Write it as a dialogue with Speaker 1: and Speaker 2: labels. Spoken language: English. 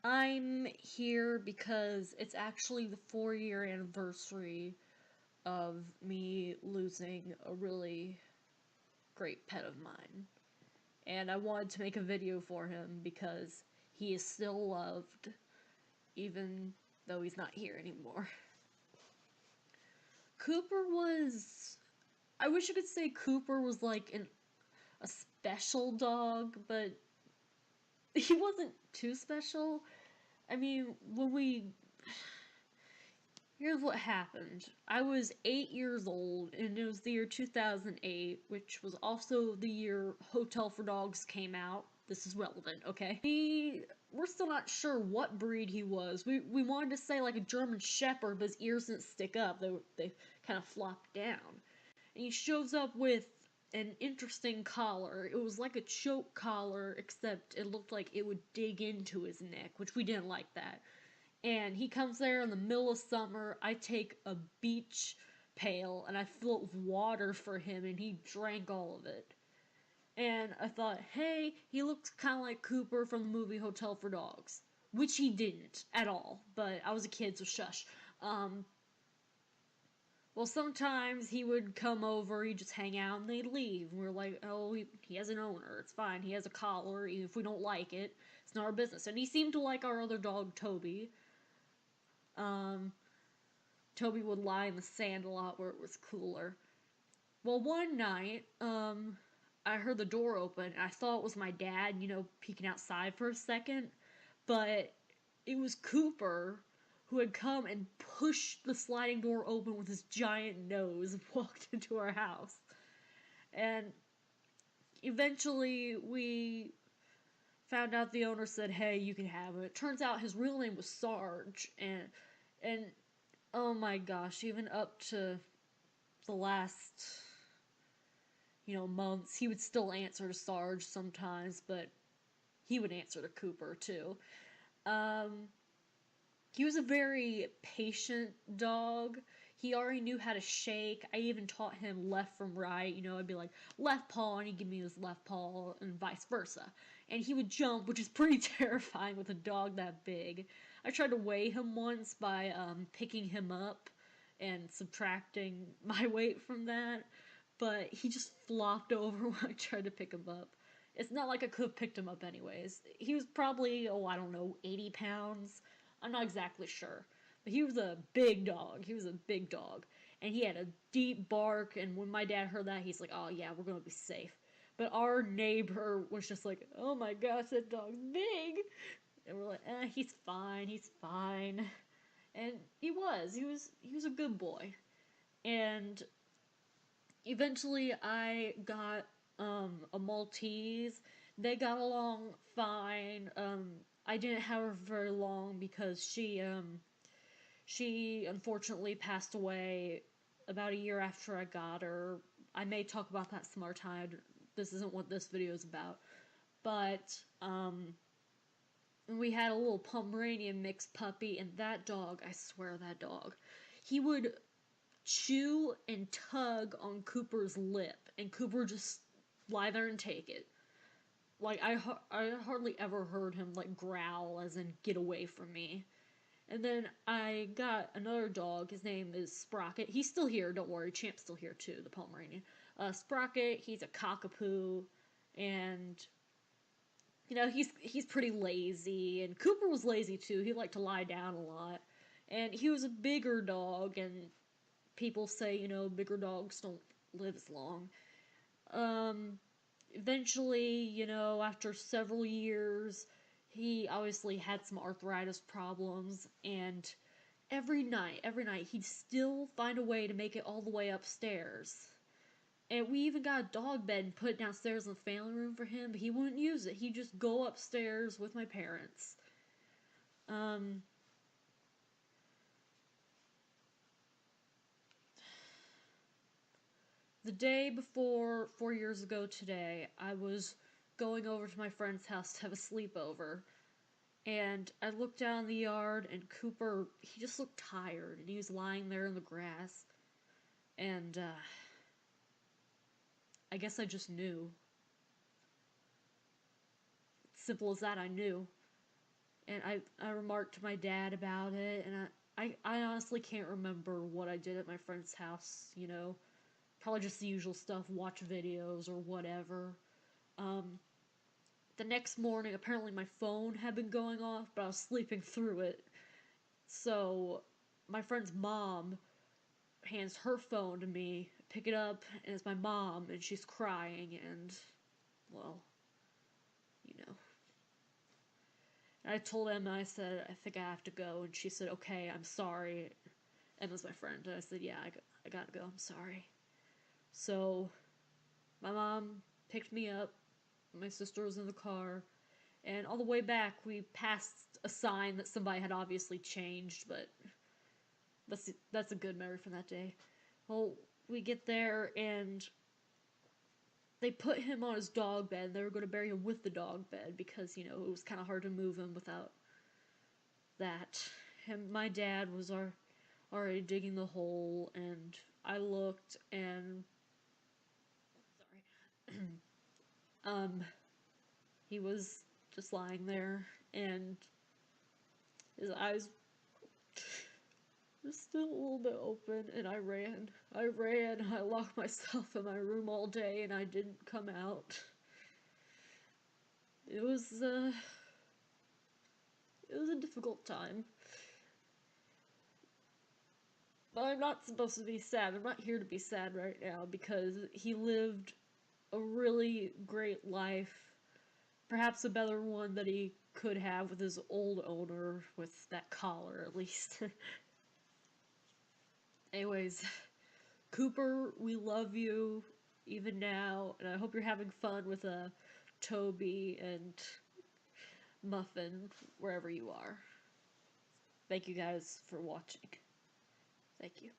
Speaker 1: I'm here because it's actually the 4-year anniversary of me losing a really great pet of mine. And I wanted to make a video for him because he is still loved, even though he's not here anymore. Cooper was... I wish I could say Cooper was like a special dog, but he wasn't too special. I mean, here's what happened. I was 8 years old, and it was the year 2008, which was also the year Hotel for Dogs came out. This is relevant, okay? We're still not sure what breed he was. We wanted to say like a German Shepherd, but his ears didn't stick up. They kind of flopped down. And he shows up with an interesting collar. It was like a choke collar, except it looked like it would dig into his neck, which we didn't like that. And he comes there in the middle of summer. I take a beach pail and I fill it with water for him, and he drank all of it. And I thought, hey, he looks kind of like Cooper from the movie Hotel for Dogs. Which he didn't at all, but I was a kid, so shush. Well, sometimes he would come over, he'd just hang out, and they'd leave. And we were like, oh, he has an owner, it's fine. He has a collar, even if we don't like it, it's not our business. And he seemed to like our other dog, Toby. Toby would lie in the sand a lot where it was cooler. Well, one night, I heard the door open, and I thought it was my dad, peeking outside for a second. But it was Cooper, who had come and pushed the sliding door open with his giant nose and walked into our house. And eventually we found out the owner said, hey, you can have it. Turns out his real name was Sarge, and oh my gosh, even up to the last, months, he would still answer to Sarge sometimes, but he would answer to Cooper too. He was a very patient dog. He already knew how to shake. I even taught him left from right. I'd be like, left paw, and he'd give me his left paw, and vice versa. And he would jump, which is pretty terrifying with a dog that big. I tried to weigh him once by picking him up and subtracting my weight from that, but he just flopped over when I tried to pick him up. It's not like I could have picked him up anyways. He was probably, 80 pounds. I'm not exactly sure. But he was a big dog. He was a big dog. And he had a deep bark, and when my dad heard that, he's like, oh yeah, we're gonna be safe. But our neighbor was just like, oh my gosh, that dog's big! And we're like, he's fine, he's fine. And he was a good boy. And eventually I got a Maltese. They got along fine. I didn't have her very long because she unfortunately passed away about a year after I got her. I may talk about that some other time. This isn't what this video is about. But we had a little Pomeranian mixed puppy, and that dog, I swear that dog, he would chew and tug on Cooper's lip, and Cooper just lie there and take it. Like, I hardly ever heard him, like, growl, as in, get away from me. And then I got another dog, his name is Sprocket. He's still here, don't worry, Champ's still here too, the Pomeranian. Sprocket, he's a cockapoo, and, he's pretty lazy, and Cooper was lazy too, he liked to lie down a lot. And he was a bigger dog, and people say, bigger dogs don't live as long. Eventually, after several years, he obviously had some arthritis problems, and every night, he'd still find a way to make it all the way upstairs. And we even got a dog bed and put it downstairs in the family room for him, but he wouldn't use it. He'd just go upstairs with my parents. The day before 4 years ago today, I was going over to my friend's house to have a sleepover. And I looked down the yard, and Cooper, he just looked tired, and he was lying there in the grass. And, I guess I just knew. simple as that, I knew. And I remarked to my dad about it, and I honestly can't remember what I did at my friend's house, you know. Probably just the usual stuff, watch videos or whatever. Um, the next morning, apparently my phone had been going off, but I was sleeping through it. So my friend's mom hands her phone to me, pick it up, and it's my mom, and she's crying, and, well, you know. And I told Emma, I said, I think I have to go, and she said, okay, I'm sorry. Emma's my friend, and I said, yeah, I gotta go, I'm sorry. So my mom picked me up, my sister was in the car, and all the way back we passed a sign that somebody had obviously changed, but that's a good memory from that day. Well, we get there and they put him on his dog bed. They were going to bury him with the dog bed because, you know, it was kind of hard to move him without that. And my dad was already digging the hole, and I looked and sorry. He was just lying there and his eyes were still a little bit open, and I ran. I locked myself in my room all day and I didn't come out. It was it was a difficult time. But I'm not supposed to be sad. I'm not here to be sad right now because he lived a really great life. Perhaps a better one that he could have with his old owner, with that collar at least. Anyways, Cooper, we love you even now, and I hope you're having fun with Toby and Muffin wherever you are. Thank you guys for watching. Thank you.